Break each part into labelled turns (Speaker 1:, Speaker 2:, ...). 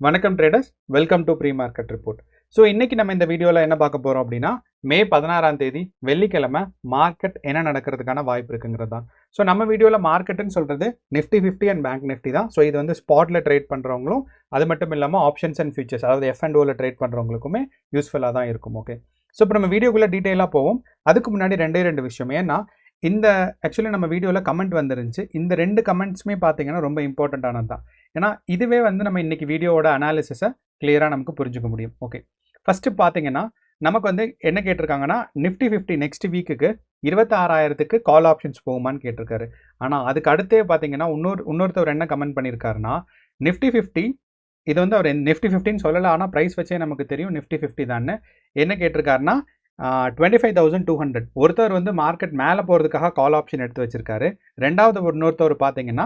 Speaker 1: வணக்கம் traders, welcome to pre market report. So இன்னைக்கு நம்ம இந்த வீடியோவில் என்ன பார்க்க போகிறோம் அப்படின்னா, மே 16ஆம் தேதி வெள்ளிக்கிழமை மார்க்கெட் என்ன நடக்கிறதுக்கான வாய்ப்பு இருக்குங்கிறது தான். ஸோ நம்ம வீடியோவில் மார்க்கெட்டுன்னு சொல்கிறது நிஃப்டி 50 அண்ட் பேங்க் நிஃப்டி தான். ஸோ இது வந்து ஸ்பாட்டில் ட்ரேட் பண்ணுறவங்களும் அது மட்டும் இல்லாமல் ஆப்ஷன்ஸ் அண்ட் ஃபியூச்சர்ஸ், அதாவது F&Oவில் ட்ரேட் பண்ணுறவங்களுக்குமே யூஸ்ஃபுல்லாக தான் இருக்கும். ஓகே, ஸோ இப்போ நம்ம வீடியோக்குள்ளே டீட்டெயிலாக போவோம். அதுக்கு முன்னாடி ரெண்டு விஷயம். ஏன்னா இந்த ஆக்சுவலி நம்ம வீடியோவில் கமெண்ட் வந்துருந்துச்சு. இந்த 2 கமெண்ட்ஸுமே பார்த்தீங்கன்னா ரொம்ப இம்பார்ட்டண்ட்டானது தான். ஏன்னா இதுவே வந்து நம்ம இன்னைக்கு வீடியோவோட அனாலிசிஸை கிளியராக நமக்கு புரிஞ்சுக்க முடியும். ஓகே, ஃபஸ்ட்டு பார்த்தீங்கன்னா நமக்கு வந்து என்ன கேட்டிருக்காங்கன்னா, நிஃப்டி 50 நெக்ஸ்ட் வீக்குக்கு 26,000க்கு கால் ஆப்ஷன்ஸ் போகுமான்னு கேட்டிருக்காரு. ஆனால் அதுக்கு அடுத்தே பார்த்தீங்கன்னா இன்னொருத்தவர் என்ன கமெண்ட் பண்ணியிருக்காருன்னா, நிஃப்டி 50 இது வந்து அவர் நிஃப்டி 50ன்னு சொல்லலை, ஆனால் ப்ரைஸ் வச்சே நமக்கு தெரியும் நிஃப்டி 50 தான்னு. என்ன கேட்டிருக்காருன்னா 25,200. ஒருத்தர் வந்து மார்க்கெட் மேலே போகிறதுக்காக கால் ஆப்ஷன் எடுத்து வச்சிருக்காரு. இன்னொருத்தவர் பார்த்தீங்கன்னா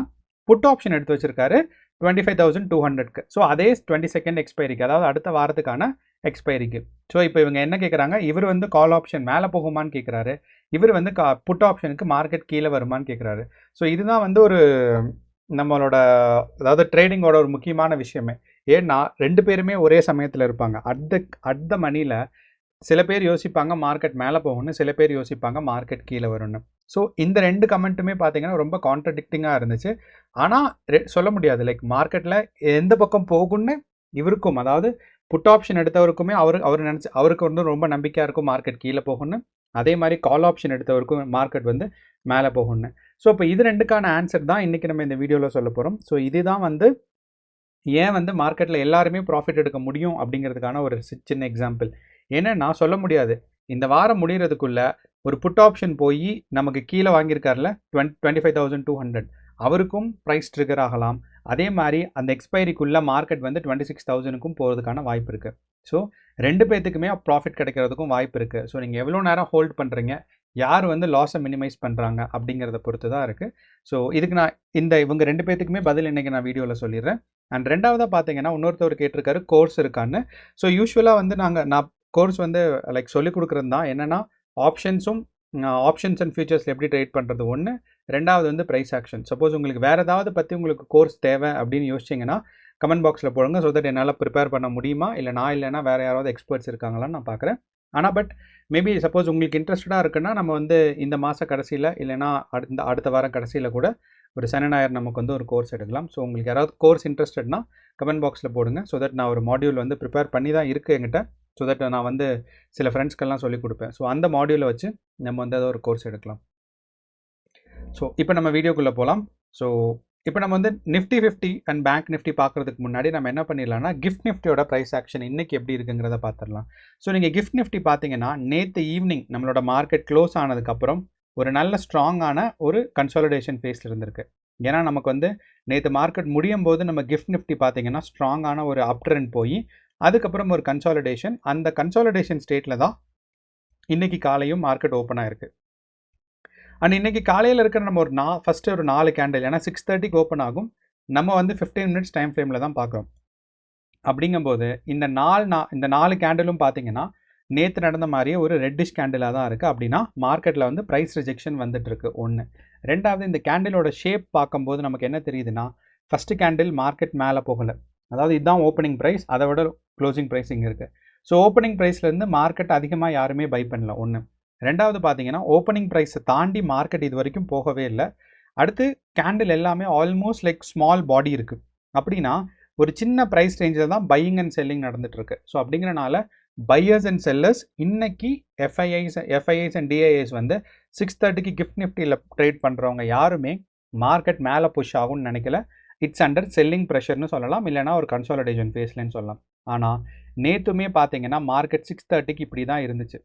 Speaker 1: புட் ஆப்ஷன் எடுத்து வச்சிருக்காரு 25,200க்கு. ஸோ அதே 22nd எக்ஸ்பைரிக்கு, அதாவது அடுத்த வாரத்துக்கான எக்ஸ்பைரிக்கு. ஸோ இப்போ இவங்க என்ன கேட்குறாங்க, இவர் வந்து கால் ஆப்ஷன் மேலே போகுமான்னு கேட்குறாரு, இவர் வந்து புட் ஆப்ஷனுக்கு மார்க்கெட் கீழே வருமானு கேட்குறாரு. ஸோ இதுதான் வந்து ஒரு நம்மளோட அதாவது ட்ரேடிங்கோட ஒரு முக்கியமான விஷயமே. ஏன்னா 2 பேருமே ஒரே சமயத்தில் இருப்பாங்க. அட் த மணியில் சில பேர் யோசிப்பாங்க மார்க்கெட் மேலே போகணும்னு, சில பேர் யோசிப்பாங்க மார்க்கெட் கீழே வரும்னு. ஸோ இந்த 2 கமெண்ட்டுமே பார்த்தீங்கன்னா ரொம்ப கான்ட்ரடிக்டிங்காக இருந்துச்சு. ஆனால் சொல்ல முடியாது, லைக் மார்க்கெட்டில் எந்த பக்கம் போகும்னு இவருக்கும், அதாவது புட் ஆப்ஷன் எடுத்தவருக்குமே அவருக்கு வந்து ரொம்ப நம்பிக்கையாக இருக்கும் மார்க்கெட் கீழே போகணும்னு. அதே மாதிரி கால் ஆப்ஷன் எடுத்தவருக்கும் மார்க்கெட் வந்து மேலே போகணும்னு. ஸோ இப்போ இது 2க்கான ஆன்சர் தான் இன்றைக்கி நம்ம இந்த வீடியோவில் சொல்ல போகிறோம். ஸோ இதுதான் வந்து ஏன் வந்து மார்க்கெட்டில் எல்லாருமே ப்ராஃபிட் எடுக்க முடியும் அப்படிங்கிறதுக்கான ஒரு சின்ன எக்ஸாம்பிள். ஏன்னா நான் சொல்ல முடியாது, இந்த வாரம் முடிகிறதுக்குள்ள ஒரு புட் ஆப்ஷன் போய் நமக்கு கீழே வாங்கியிருக்காருல 25,200, அவருக்கும் ப்ரைஸ் ட்ரிகர் ஆகலாம். அதே மாதிரி அந்த எக்ஸ்பைரிக்குள்ளே மார்க்கெட் வந்து 26,000க்கும் போகிறதுக்கான வாய்ப்பு இருக்குது. ஸோ 2 பேர்த்துக்குமே ப்ராஃபிட் கிடைக்கிறதுக்கும் வாய்ப்பு இருக்குது. ஸோ நீங்கள் எவ்வளோ நேரம் ஹோல்ட் பண்ணுறீங்க, யார் வந்து லாஸை மினிமைஸ் பண்ணுறாங்க அப்படிங்கிறத பொறுத்து தான் இருக்குது. ஸோ இதுக்கு நான் இவங்க 2 பேர்த்துக்குமே பதில் இன்றைக்கி நான் வீடியோவில் சொல்லிடுறேன். அண்ட் ரெண்டாவதாக பார்த்தீங்கன்னா இன்னொருத்தவர் கேட்டிருக்காரு கோர்ஸ் இருக்கான்னு. ஸோ யூஸ்வலாக வந்து நான் கோர்ஸ் வந்து லைக் சொல்லிக் கொடுக்குறது தான். என்னென்னா ஆப்ஷன்ஸ் அண்ட் ஃபியூச்சர்ஸில் எப்படி ட்ரேட் பண்ணுறது ஒன்று, ரெண்டாவது வந்து ப்ரைஸ் ஆக்ஷன். சப்போஸ் உங்களுக்கு வேறு ஏதாவது பற்றி உங்களுக்கு கோர்ஸ் தேவை அப்படின்னு யோசிச்சிங்கன்னா கமெண்ட் பாக்ஸில் போடுங்க. ஸோ தட் என்னால் ப்ரிப்பேர் பண்ண முடியுமா, இல்லைனா வேறு யாராவது எக்ஸ்பர்ட்ஸ் இருக்காங்களான்னு நான் பார்க்குறேன். ஆனால் மேபி சப்போஸ் உங்களுக்கு இன்ட்ரெஸ்டடாக இருக்குன்னா நம்ம வந்து இந்த மாத கடைசியில் இல்லைனா அடுத்த வாரம் கடைசியில் கூட ஒரு சனி ஞாயிறு நமக்கு வந்து ஒரு கோர்ஸ் எடுக்கலாம். ஸோ உங்களுக்கு யாராவது கோர்ஸ் இன்ட்ரெஸ்டட்னா கமெண்ட் பாக்ஸில் போடுங்க. ஸோ தட் நான் ஒரு மாடியூல் வந்து ப்ரிப்பேர் பண்ணி தான் இருக்குது என்கிட்ட. ஸோ தட் நான் வந்து சில ஃப்ரெண்ட்ஸ்க்கெல்லாம் சொல்லிக் கொடுப்பேன். ஸோ அந்த மாடியூலை வச்சு நம்ம வந்து ஏதோ ஒரு கோர்ஸ் எடுக்கலாம். ஸோ இப்போ நம்ம வீடியோக்குள்ளே போகலாம். ஸோ இப்போ நம்ம வந்து நிஃப்டி 50 அண்ட் பேங்க் நிஃப்டி பார்க்குறதுக்கு முன்னாடி நம்ம என்ன பண்ணிடலாம்னா, கிஃப்ட் நிஃப்டியோட ப்ரைஸ் ஆக்ஷன் இன்றைக்கி எப்படி இருக்குங்கிறத பார்த்துடலாம். ஸோ நீங்கள் கிஃப்ட் நிஃப்டி பார்த்தீங்கன்னா நேற்று ஈவினிங் நம்மளோட மார்க்கெட் க்ளோஸ் ஆனதுக்கப்புறம் ஒரு நல்ல ஸ்ட்ராங்கான ஒரு கன்சாலிடேஷன் ஃபேஸில் இருந்திருக்கு. ஏன்னா நமக்கு வந்து நேற்று மார்க்கெட் முடியும் போது நம்ம கிஃப்ட் நிஃப்டி பார்த்தீங்கன்னா ஸ்ட்ராங்கான ஒரு அப் ட்ரெண்ட் போய் அதுக்கப்புறம் ஒரு கன்சாலிடேஷன், அந்த கன்சாலிடேஷன் ஸ்டேட்டில் தான் இன்றைக்கி காலையும் மார்க்கெட் ஓப்பன் ஆகிருக்கு. அண்ட் இன்றைக்கி காலையில் இருக்கிற நம்ம ஃபஸ்ட்டு ஒரு 4 கேண்டில், ஏன்னா 6:30க்கு ஓப்பன் ஆகும், நம்ம வந்து 15 மினிட்ஸ் டைம் ஃப்ரேமில் தான் பார்க்குறோம். அப்படிங்கும்போது இந்த 4 கேண்டிலும் பார்த்தீங்கன்னா நேற்று நடந்த மாதிரியே ஒரு ரெட்டிஷ் கேண்டிலாக தான் இருக்குது. அப்படின்னா மார்க்கெட்டில் வந்து ப்ரைஸ் ரிஜெக்ஷன் வந்துட்டுருக்கு ஒன்று. ரெண்டாவது, இந்த கேண்டிலோட ஷேப் பார்க்கும்போது நமக்கு என்ன தெரியுதுன்னா, ஃபஸ்ட்டு கேண்டில் மார்க்கெட் மேலே போகலை, அதாவது இதுதான் ஓப்பனிங் ப்ரைஸ், அதை விட க்ளோசிங் ப்ரைஸ் இங்கே இருக்குது. ஸோ ஓப்பனிங் ப்ரைஸ்லேருந்து மார்க்கெட் அதிகமாக யாருமே பை பண்ணல ஒன்று. ரெண்டாவது பார்த்தீங்கன்னா ஓப்பனிங் ப்ரைஸை தாண்டி மார்க்கெட் இது வரைக்கும் போகவே இல்லை. அடுத்து கேண்டில் எல்லாமே ஆல்மோஸ்ட் லைக் ஸ்மால் பாடி இருக்குது. அப்படின்னா ஒரு சின்ன ப்ரைஸ் ரேஞ்சில் தான் பையிங் அண்ட் செல்லிங் நடந்துகிட்ருக்கு. ஸோ அப்படிங்கிறனால பையர்ஸ் அண்ட் செல்லர்ஸ் இன்னைக்கு எஃப்ஐஐஸ் அண்ட் டிஐஐஸ் வந்து 6:30க்கு கிஃப்ட் நிஃப்டியில் ட்ரேட் பண்ணுறவங்க யாருமே மார்க்கெட் மேலே புஷ் ஆகும்னு நினைக்கல. இட்ஸ் அண்டர் செல்லிங் ப்ரெஷர்னு சொல்லலாம், இல்லைனா ஒரு கன்சாலிடேஷன் ஃபேஸ்லன்னு சொல்லலாம். ஆனால் நேற்றுமே பார்த்தீங்கன்னா மார்க்கெட் 6:30க்கு இப்படி தான் இருந்துச்சு.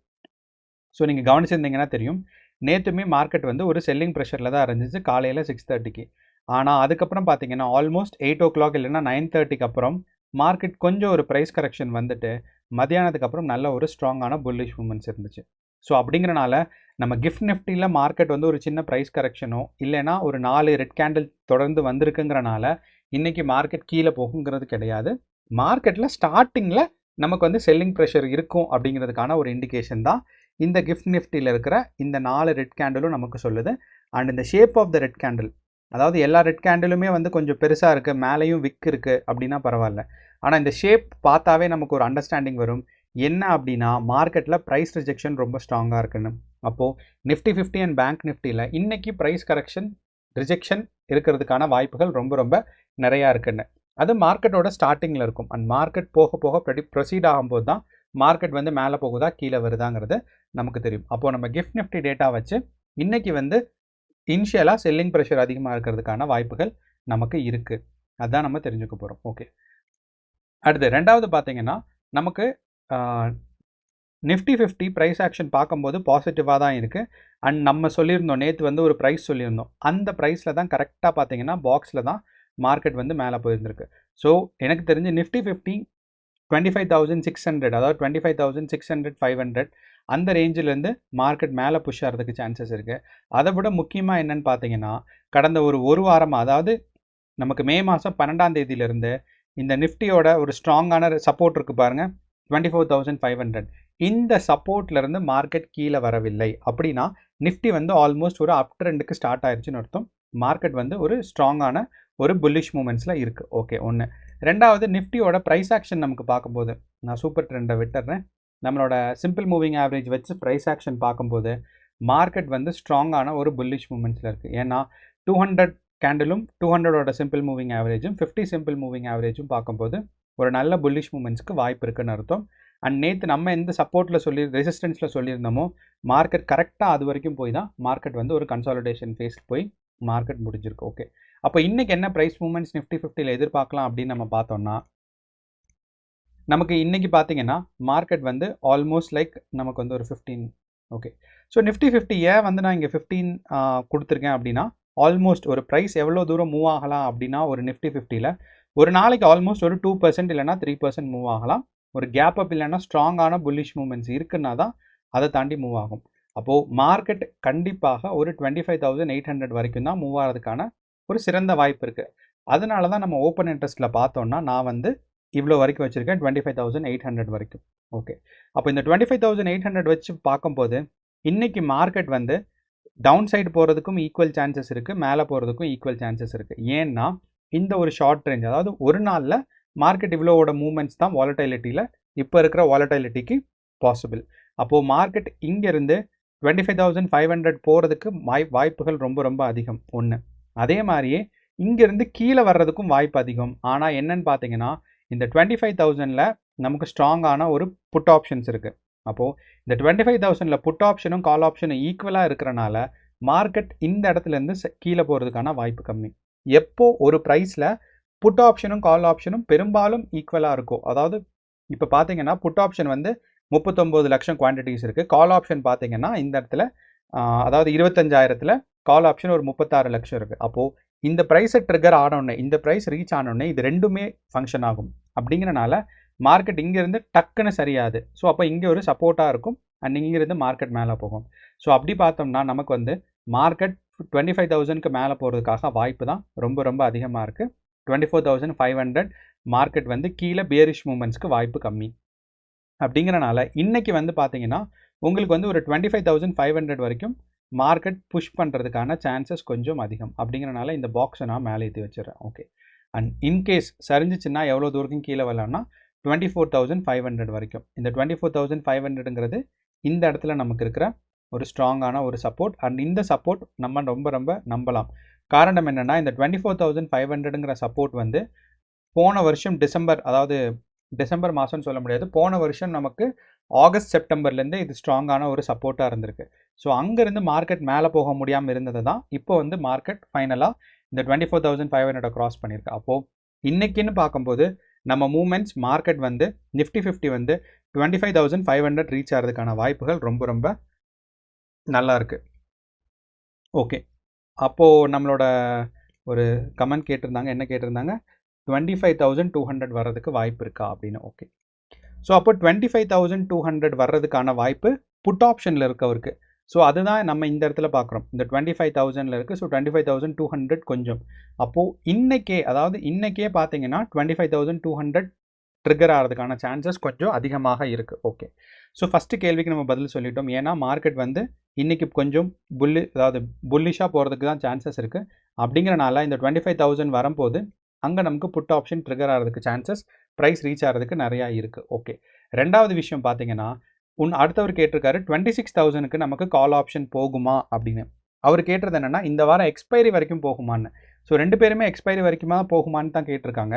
Speaker 1: ஸோ நீங்கள் கவனிச்சிருந்தீங்கன்னா தெரியும், நேற்றுமே மார்க்கெட் வந்து ஒரு செல்லிங் ப்ரெஷரில் தான் இருந்துச்சு காலையில் 6:30க்கு. ஆனால் அதுக்கப்புறம் பார்த்தீங்கன்னா ஆல்மோஸ்ட் 8 o'clock இல்லைனா 9:30க்கு அப்புறம் மார்க்கெட் கொஞ்சம் ஒரு ப்ரைஸ் கரெக்ஷன் வந்துட்டு மத்தியானத்துக்கு அப்புறம் நல்ல ஒரு ஸ்ட்ராங்கான புல்லிஷ் மூமெண்ட்ஸ் இருந்துச்சு. ஸோ அப்படிங்கிறனால நம்ம கிஃப்ட் நிஃப்டியில் மார்க்கெட் வந்து ஒரு சின்ன ப்ரைஸ் கரெக்ஷனோ இல்லைனா ஒரு 4 ரெட் கேண்டில் தொடர்ந்து வந்திருக்குங்கிறனால இன்றைக்கி மார்க்கெட் கீழே போகுங்கிறது கிடையாது. மார்க்கெட்டில் ஸ்டார்டிங்கில் நமக்கு வந்து செல்லிங் ப்ரெஷர் இருக்கும் அப்படிங்கிறதுக்கான ஒரு இண்டிகேஷன் தான் இந்த கிஃப்ட் நிஃப்டியில் இருக்கிற இந்த 4 ரெட் கேண்டிலும் நமக்கு சொல்லுது. அண்ட் இந்த shape of the red candle, அதாவது எல்லா ரெட் கேண்டிலுமே வந்து கொஞ்சம் பெருசாக இருக்குது, மேலேயும் விக் இருக்குது அப்படின்னா பரவாயில்ல. ஆனால் இந்த ஷேப் பார்த்தாவே நமக்கு ஒரு அண்டர்ஸ்டாண்டிங் வரும் என்ன அப்படின்னா மார்க்கெட்டில் ப்ரைஸ் ரிஜெக்ஷன் ரொம்ப ஸ்ட்ராங்காக இருக்குன்னு. அப்போது நிஃப்டி 50 அண்ட் பேங்க் நிஃப்டியில் இன்றைக்கி ப்ரைஸ் கரெக்ஷன் ரிஜெக்ஷன் இருக்கிறதுக்கான வாய்ப்புகள் ரொம்ப ரொம்ப நிறையா இருக்குன்னு. அது மார்க்கெட்டோட ஸ்டார்டிங்கில் இருக்கும். அண்ட் மார்க்கெட் போக போக ப்ரொசீட் ஆகும்போது தான் மார்க்கெட் வந்து மேலே போகுதா கீழே வருதாங்கிறது நமக்கு தெரியும். அப்போது நம்ம கிஃப்ட் நிஃப்டி டேட்டா வச்சு இன்றைக்கி வந்து இனிஷியலாக செல்லிங் ப்ரெஷர் அதிகமாக இருக்கிறதுக்கான வாய்ப்புகள் நமக்கு இருக்குது. அதுதான் நம்ம தெரிஞ்சுக்க போகிறோம். ஓகே, அடுத்து ரெண்டாவது பார்த்தீங்கன்னா நமக்கு நிஃப்டி 50 ப்ரைஸ் ஆக்ஷன் பார்க்கும்போது பாசிட்டிவாக தான் இருக்குது. அண்ட் நம்ம சொல்லியிருந்தோம் நேற்று வந்து ஒரு ப்ரைஸ் சொல்லியிருந்தோம், அந்த ப்ரைஸில் தான் கரெக்டாக பார்த்தீங்கன்னா பாக்ஸில் தான் மார்க்கெட் வந்து மேலே போயிருந்திருக்கு. ஸோ எனக்கு தெரிஞ்சு நிஃப்டி 50 25,600 அதாவது 25,600 500 அந்த ரேஞ்சிலேருந்து மார்க்கெட் மேலே புஷ் ஆகிறதுக்கு சான்சஸ் இருக்குது. அதை விட முக்கியமாக என்னென்னு பார்த்தீங்கன்னா கடந்த ஒரு வாரமாக, அதாவது நமக்கு மே மாதம் 12ஆம் தேதியிலேருந்து இந்த நிஃப்டியோட ஒரு ஸ்ட்ராங்கான சப்போர்ட் இருக்குது பாருங்கள், 24,500. இந்த சப்போர்ட்லேருந்து மார்க்கெட் கீழே வரவில்லை அப்படின்னா நிஃப்டி வந்து ஆல்மோஸ்ட் ஒரு அப் ட்ரெண்டுக்கு ஸ்டார்ட் ஆயிடுச்சுன்னு அர்த்தம். மார்க்கெட் வந்து ஒரு ஸ்ட்ராங்கான ஒரு புல்லிஷ் மூமெண்ட்ஸில் இருக்குது. ஓகே, ஒன்று. ரெண்டாவது, நிஃப்டியோட ப்ரைஸ் ஆக்ஷன் நமக்கு பார்க்கும்போது, நான் சூப்பர் ட்ரெண்டை விட்டுறேன், நம்மளோட சிம்பிள் மூவிங் ஆவரேஜ் வச்சு ப்ரைஸ் ஆக்ஷன் பார்க்கும்போது மார்க்கெட் வந்து ஸ்ட்ராங்கான ஒரு புல்லிஷ் மூமெண்ட்ஸில் இருக்குது. ஏன்னா 200 கேண்டிலும் 200ஓட சிம்பிள் மூவிங் ஆவரேஜும் 50 சிம்பிள் மூவிங் ஆவரேஜும் பார்க்கும்போது ஒரு நல்ல புல்லிஷ் மூமெண்ட்ஸ்க்கு வாய்ப்பு இருக்குன்னு அர்த்தம். அண்ட் நேற்று நம்ம எந்த சப்போர்ட்டில் ரெசிஸ்டன்ஸில் சொல்லியிருந்தோமோ மார்க்கெட் கரெக்டாக அது வரைக்கும் போய் தான் மார்க்கெட் வந்து ஒரு கன்சாலிடேஷன் ஃபேஸ் போய் மார்க்கெட் முடிஞ்சிருக்கு. ஓகே, அப்போ இன்றைக்கி என்ன ப்ரைஸ் மூமெண்ட்ஸ் நிஃப்டி 50ல் எதிர்பார்க்கலாம் அப்படின்னு நம்ம பார்த்தோம்னா நமக்கு இன்றைக்கி பார்த்தீங்கன்னா மார்க்கெட் வந்து ஆல்மோஸ்ட் லைக் நமக்கு வந்து ஒரு 15. ஓகே, ஸோ நிஃப்டி 50 ஏன் வந்து நான் இங்கே 15 கொடுத்துருக்கேன் அப்படின்னா ஆல்மோஸ்ட் ஒரு ப்ரைஸ் எவ்வளோ தூரம் மூவ் ஆகலாம் அப்படின்னா ஒரு நிஃப்டி 50ல் ஒரு நாளைக்கு ஆல்மோஸ்ட் ஒரு 2% இல்லைனா 3% மூவ் ஆகலாம். ஒரு கேப் அப் இல்லைன்னா ஸ்ட்ராங்கான புல்லிஷ் மூமெண்ட்ஸ் இருக்குன்னா தான் அதை தாண்டி மூவ் ஆகும். அப்போது மார்க்கெட் கண்டிப்பாக ஒரு 25,800 வரைக்கும் தான் மூவ் ஆகிறதுக்கான ஒரு சிறந்த வாய்ப்பு இருக்குது. அதனால தான் நம்ம ஓப்பன் இன்ட்ரெஸ்ட்டில் பார்த்தோன்னா நான் வந்து இவ்வளோ வரைக்கும் வச்சுருக்கேன், 25,800 வரைக்கும். ஓகே, அப்போ இந்த 25,800 வச்சு பார்க்கும்போது இன்றைக்கி மார்க்கெட் வந்து டவுன் சைடு போகிறதுக்கும் ஈக்குவல் சான்சஸ் இருக்குது, மேலே போகிறதுக்கும் ஈக்குவல் சான்சஸ் இருக்குது. ஏன்னா இந்த ஒரு ஷார்ட் ரேஞ்ச், அதாவது ஒரு நாளில் மார்க்கெட் இவ்வளோவோட மூவ்மெண்ட்ஸ் தான் வாலடைலிட்டியில் இப்போ இருக்கிற வாலடைலிட்டிக்கு பாசிபிள். அப்போது மார்க்கெட் இங்கேருந்து 25,500 போகிறதுக்கு வாய்ப்புகள் ரொம்ப ரொம்ப அதிகம் ஒன்று. அதே மாதிரியே இங்கேருந்து கீழே வர்றதுக்கும் வாய்ப்பு அதிகம். ஆனால் என்னன்னு பார்த்தீங்கன்னா இந்த 25,000ல் நமக்கு ஸ்ட்ராங்கான ஒரு புட் ஆப்ஷன்ஸ் இருக்குது. அப்போது இந்த 25,000ல் புட் ஆப்ஷனும் கால் ஆப்ஷனும் ஈக்குவலாக இருக்கிறனால மார்க்கெட் இந்த இடத்துலேருந்து கீழே போகிறதுக்கான வாய்ப்பு கம்மி. எப்போ ஒரு ப்ரைஸில் புட் ஆப்ஷனும் கால் ஆப்ஷனும் பெரும்பாலும் ஈக்குவலாக இருக்கும், அதாவது இப்போ பார்த்தீங்கன்னா புட் ஆப்ஷன் வந்து 39 லட்சம் குவான்டிட்டிஸ் இருக்குது, கால் ஆப்ஷன் பார்த்தீங்கன்னா இந்த இடத்துல அதாவது 25,000ல் கால் ஆப்ஷன் ஒரு 36 லட்சம் இருக்குது. அப்போது இந்த ப்ரைஸை ட்ரிகர் ஆனோடனே, இந்த ப்ரைஸ் ரீச் ஆனோடனே இது ரெண்டுமே ஃபங்க்ஷன் ஆகும். அப்படிங்கிறனால மார்க்கெட் இங்கேருந்து டக்குன்னு சரியாது. ஸோ அப்போ இங்கே ஒரு சப்போர்ட்டாக இருக்கும் அண்ட் இங்கேருந்து மார்க்கெட் மேலே போகும். ஸோ அப்படி பார்த்தோம்னா நமக்கு வந்து மார்க்கெட் 25,000க்கு மேலே போகிறதுக்காக வாய்ப்பு தான் ரொம்ப ரொம்ப அதிகமாக இருக்குது. 24,500 மார்க்கெட் வந்து கீழே பியரிஷ் மூமெண்ட்ஸ்க்கு வாய்ப்பு கம்மி. அப்படிங்கிறனால இன்றைக்கி வந்து பார்த்தீங்கன்னா உங்களுக்கு வந்து ஒரு 25,500 வரைக்கும் மார்க்கெட் புஷ் பண்ணுறதுக்கான சான்சஸ் கொஞ்சம் அதிகம். அப்படிங்கிறனால இந்த பாக்ஸை நான் மேலே ஏற்றி வச்சிடறேன். ஓகே, அண்ட் இன்கேஸ் சரிஞ்சிச்சுன்னா எவ்வளோ தூரத்துக்கும் கீழே வரலாம்னா 24,500 வரைக்கும். இந்த 24,500ங்கிறது இந்த இடத்துல நமக்கு இருக்கிற ஒரு ஸ்ட்ராங்கான ஒரு சப்போர்ட். அண்ட் இந்த சப்போர்ட் நம்ம ரொம்ப ரொம்ப நம்பலாம். காரணம் என்னென்னா இந்த 24,500ங்கிற சப்போர்ட் வந்து போன வருஷம் டிசம்பர், அதாவது டிசம்பர் மாதம்னு சொல்ல முடியாது, போன வருஷம் நமக்கு ஆகஸ்ட் செப்டம்பர்லேருந்து இது ஸ்ட்ராங்கான ஒரு சப்போர்ட்டாக இருந்திருக்கு. ஸோ அங்கேருந்து மார்க்கெட் மேலே போக முடியாமல் இருந்தது தான் இப்போ வந்து மார்க்கெட் ஃபைனலாக இந்த 24,500 க்ராஸ் பண்ணியிருக்கு. அப்போது இன்றைக்கின்னு பார்க்கும்போது நம்ம மூமெண்ட்ஸ் மார்க்கெட் வந்து நிஃப்டி 50 வந்து 25,500 ரீச் ஆகிறதுக்கான வாய்ப்புகள் ரொம்ப ரொம்ப நல்லா இருக்குது. ஓகே, அப்போது நம்மளோட ஒரு கமெண்ட் கேட்டிருந்தாங்க, என்ன கேட்டிருந்தாங்க, 25,200 வர்றதுக்கு வாய்ப்பு இருக்கா அப்படின்னு. ஓகே, ஸோ அப்போ 25,200 வர்றதுக்கான வாய்ப்பு புட் ஆப்ஷனில் இருக்கவருக்கு. ஸோ அதுதான் நம்ம இந்த இடத்துல பார்க்குறோம், இந்த 25,000ல் இருக்குது. ஸோ 25,200 கொஞ்சம். அப்போது இன்றைக்கே பார்த்தீங்கன்னா 25,200 ட்ரிகர் ஆகிறதுக்கான சான்சஸ் கொஞ்சம் அதிகமாக இருக்குது. ஓகே, ஸோ ஃபஸ்ட்டு கேள்விக்கு நம்ம பதில் சொல்லிட்டோம். ஏன்னா மார்க்கெட் வந்து இன்றைக்கி கொஞ்சம் புல்லிஷாக போகிறதுக்கு தான் சான்சஸ் இருக்குது. அப்படிங்கிறனால இந்த 25,000 வரும்போது அங்கே நமக்கு புட் ஆப்ஷன் ட்ரிகர் ஆகிறதுக்கு சான்சஸ் ப்ரைஸ் ரீச் ஆகிறதுக்கு நிறையா இருக்குது. ஓகே, ரெண்டாவது விஷயம் பார்த்தீங்கன்னா, அடுத்தவர் கேட்டிருக்காரு 26,000க்கு நமக்கு கால் ஆப்ஷன் போகுமா அப்படின்னு. அவர் கேட்டது என்னென்னா இந்த வாரம் எக்ஸ்பைரி வரைக்கும் போகுமான்னு. ஸோ 2 பேருமே எக்ஸ்பைரி வரைக்குமா போகுமான்னு தான் கேட்டிருக்காங்க.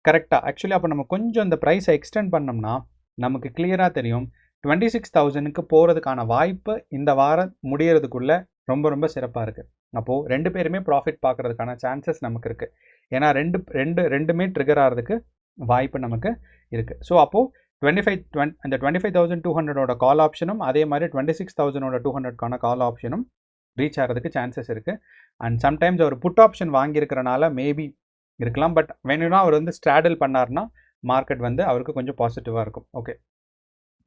Speaker 1: கரெக்டாக. ஆக்சுவலி அப்போ நம்ம கொஞ்சம் இந்த ப்ரைஸை எக்ஸ்டெண்ட் பண்ணோம்னா நமக்கு கிளியராக தெரியும் 26,000க்கு போகிறதுக்கான வாய்ப்பு இந்த வாரம் முடியறதுக்குள்ளே ரொம்ப ரொம்ப சிறப்பாக இருக்குது. அப்போது 2 பேருமே ப்ராஃபிட் பார்க்குறதுக்கான சான்சஸ் நமக்கு இருக்குது. ஏன்னா ரெண்டுமே ட்ரிகர் ஆகிறதுக்கு வாய்ப்பு நமக்கு இருக்குது. ஸோ அப்போது அந்த 25,200ஓட கால் ஆப்ஷனும் அதே மாதிரி 26,000ஓட 200க்கான கால் ஆப்ஷனும் ரீச் ஆகிறதுக்கு சான்சஸ் இருக்குது. அண்ட் சம்டைம்ஸ் அவர் புட் ஆப்ஷன் வாங்கியிருக்கிறனால மேபி இருக்கலாம். பட் வேணும்னா அவர் வந்து ஸ்ட்ராடல் பண்ணார்னா மார்க்கெட் வந்து அவருக்கு கொஞ்சம் பாசிட்டிவாக இருக்கும். ஓகே,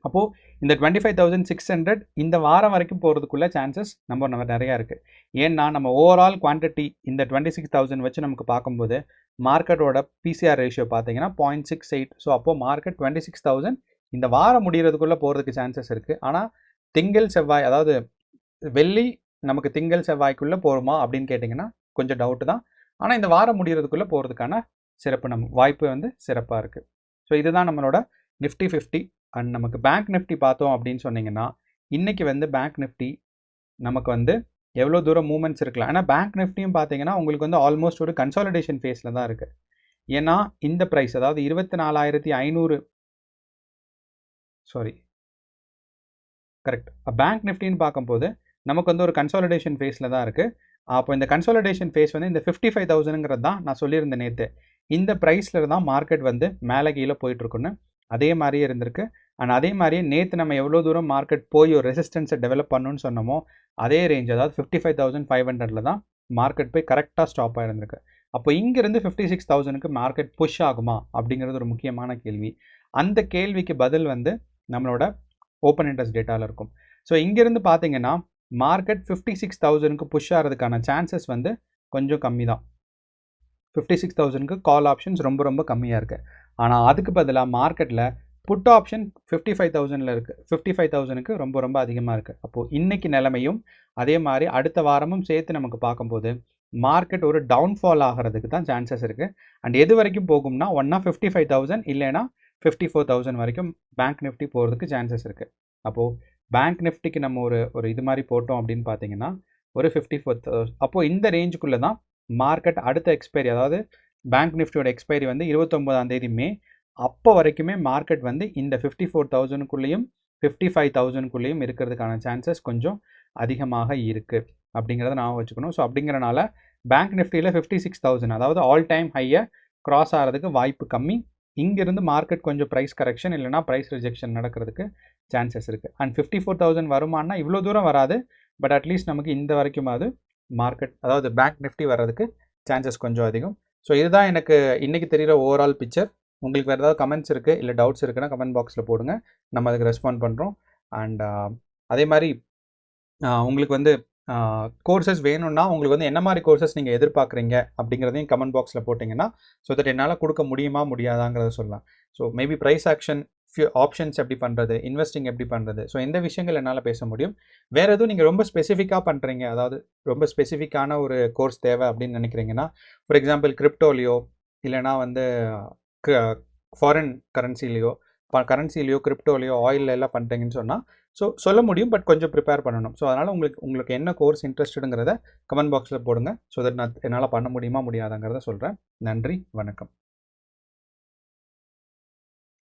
Speaker 1: அப்போது இந்த 25,600 இந்த வாரம் வரைக்கும் போகிறதுக்குள்ள சான்சஸ் நம்ம நிறையா இருக்குது. ஏன்னா நம்ம ஓவரால் குவான்டிட்டி இந்த 26,000 வச்சு நமக்கு பார்க்கும்போது மார்க்கெட்டோட பிசிஆர் ரேஷியோ பார்த்தீங்கன்னா 0.68. ஸோ அப்போது மார்க்கெட் 26,000 இந்த வாரம் முடிகிறதுக்குள்ளே போகிறதுக்கு சான்சஸ் இருக்குது. ஆனால் திங்கள் செவ்வாய், அதாவது வெள்ளி நமக்கு திங்கள் செவ்வாய்க்குள்ளே போகிறோமா அப்படின்னு கேட்டிங்கன்னா கொஞ்சம் டவுட்டு தான். ஆனால் இந்த வாரம் முடிகிறதுக்குள்ளே போகிறதுக்கான வாய்ப்பு வந்து சிறப்பாக இருக்குது. ஸோ இதுதான் நம்மளோட நிஃப்டி 50. அண்ட் நமக்கு பேங்க் நிஃப்டி பார்த்தோம் அப்படின்னு சொன்னீங்கன்னா இன்றைக்கி வந்து பேங்க் நிஃப்டி நமக்கு வந்து எவ்வளோ தூரம் மூவ்மெண்ட்ஸ் இருக்கலாம். ஆனால் பேங்க் நிஃப்டியும் பார்த்தீங்கன்னா உங்களுக்கு வந்து ஆல்மோஸ்ட் ஒரு கன்சாலிடேஷன் ஃபேஸில் தான் இருக்குது. ஏன்னா இந்த ப்ரைஸ், அதாவது 24,500 கரெக்ட், பேங்க் நிஃப்டின்னு பார்க்கும்போது நமக்கு வந்து ஒரு கன்சாலிடேஷன் ஃபேஸில் தான் இருக்குது. அப்போ இந்த கன்சாலிடேஷன் ஃபேஸ் வந்து இந்த 55,000ங்கிறது தான் நான் சொல்லியிருந்த நேற்று. இந்த ப்ரைஸில் தான் மார்க்கெட் வந்து மேலே கீழே போயிட்டுருக்குன்னு அதே மாதிரியே இருந்திருக்கு. அண்ட் அதே மாதிரியே நேற்று நம்ம எவ்வளோ தூரம் மார்க்கெட் போய் ஒரு ரெசிஸ்டன்ஸை டெவலப் பண்ணணும்னு சொன்னோமோ அதே ரேஞ்ச், அதாவது 55,500 தான் மார்க்கெட் போய் கரெக்டாக ஸ்டாப் ஆகிருந்திருக்கு. அப்போ இங்கேருந்து 56,000க்கு மார்க்கெட் புஷ் ஆகுமா அப்படிங்கிறது ஒரு முக்கியமான கேள்வி. அந்த கேள்விக்கு பதில் வந்து நம்மளோட ஓப்பன் இன்ட்ரெஸ்ட் டேட்டாவில் இருக்கும். ஸோ இங்கேருந்து பார்த்தீங்கன்னா மார்க்கெட் 56,000க்கு புஷ் ஆகிறதுக்கான சான்சஸ் வந்து கொஞ்சம் கம்மி தான். 56,000க்கு கால் ஆப்ஷன்ஸ் ரொம்ப ரொம்ப கம்மியாக இருக்குது. ஆனால் அதுக்கு பதிலாக மார்க்கெட்டில் புட் ஆப்ஷன் 55,000ல் இருக்குது. 55,000க்கு ரொம்ப ரொம்ப அதிகமாக இருக்குது. அப்போது இன்றைக்கி நிலைமையும் அதே மாதிரி அடுத்த வாரமும் சேர்த்து நமக்கு பார்க்கும்போது மார்க்கெட் ஒரு டவுன்ஃபால் ஆகிறதுக்கு தான் சான்சஸ் இருக்குது. அண்ட் எது வரைக்கும் போகும்னா ஒன்றா 55,000 இல்லைன்னா 54,000 வரைக்கும் பேங்க் நிஃப்டி போகிறதுக்கு சான்சஸ் இருக்குது. அப்போது பேங்க் நிஃப்டிக்கு நம்ம ஒரு இது மாதிரி போட்டோம் அப்படின்னு பார்த்தீங்கன்னா ஒரு 54,000. அப்போது இந்த ரேஞ்சுக்குள்ளே தான் மார்க்கெட் அடுத்த எக்ஸ்பைரி, அதாவது பேங்க் நிஃப்டியோட எக்ஸ்பைரி வந்து 29ஆம் தேதி மே. அப்போ வரைக்குமே மார்க்கெட் வந்து இந்த 54,000க்குள்ளேயும் 55,000க்குள்ளேயும் இருக்கிறதுக்கான சான்சஸ் கொஞ்சம் அதிகமாக இருக்குது அப்படிங்கிறத நான் வச்சுக்கணும். ஸோ அப்படிங்கிறனால பேங்க் நிஃப்டியில் 56,000, அதாவது ஆல் டைம் ஹையை கிராஸ் ஆகிறதுக்கு வாய்ப்பு கம்மி. இங்கிருந்து மார்க்கெட் கொஞ்சம் ப்ரைஸ் கரெக்ஷன் இல்லைனா ப்ரைஸ் ரிஜெக்ஷன் நடக்கிறதுக்கு சான்சஸ் இருக்குது. அண்ட் 54,000 வருமானா இவ்வளோ தூரம் வராது. பட் அட்லீஸ்ட் நமக்கு இந்த வரைக்குமாவது மார்க்கெட், அதாவது பேங்க் நிஃப்டி வர்றதுக்கு சான்சஸ் கொஞ்சம் அதிகம். ஸோ இதுதான் எனக்கு இன்றைக்கி தெரிகிற ஓவரால் பிக்சர். உங்களுக்கு வேறு ஏதாவது கமெண்ட்ஸ் இருக்குது இல்லை டவுட்ஸ் இருக்குன்னா கமெண்ட் பாக்ஸில் போடுங்க, நம்ம அதுக்கு ரெஸ்பாண்ட் பண்ணுறோம். அண்ட் அதே மாதிரி உங்களுக்கு வந்து கோர்சஸ் வேணும்னா உங்களுக்கு வந்து என்ன மாதிரி கோர்சஸ் நீங்கள் எதிர்பார்க்குறீங்க அப்படிங்கிறதையும் கமெண்ட் பாக்ஸில் போட்டிங்கன்னா ஸோ தட் என்னால் கொடுக்க முடியுமா முடியாதாங்கிறத சொல்லலாம். So maybe price action, options எப்படி பண்ணுறது, இன்வெஸ்டிங் எப்படி பண்ணுறது, ஸோ இந்த விஷயங்கள் என்னால் பேச முடியும். வேறு எதுவும் நீங்கள் ரொம்ப ஸ்பெசிஃபிக்காக பண்ணுறீங்க, அதாவது ரொம்ப ஸ்பெசிஃபிக்கான ஒரு கோர்ஸ் தேவை அப்படின்னு நினைக்கிறீங்கன்னா, ஃபார் எக்ஸாம்பிள் கிரிப்டோலையோ இல்லைனா வந்து ஃபாரின் கரன்சிலையோ கிரிப்டோலையோ ஆயிலில் எல்லாம் பண்ணுறீங்கன்னு சொன்னால் ஸோ சொல்ல முடியும். பட் கொஞ்சம் ப்ரிப்பேர் பண்ணணும். ஸோ அதனால் உங்களுக்கு என்ன கோர்ஸ் இன்ட்ரெஸ்ட்டுங்கிறத கமெண்ட் பாக்ஸில் போடுங்க. ஸோ தட் நான் என்னால் பண்ண முடியுமா முடியாதாங்கிறத சொல்கிறேன். நன்றி, வணக்கம்.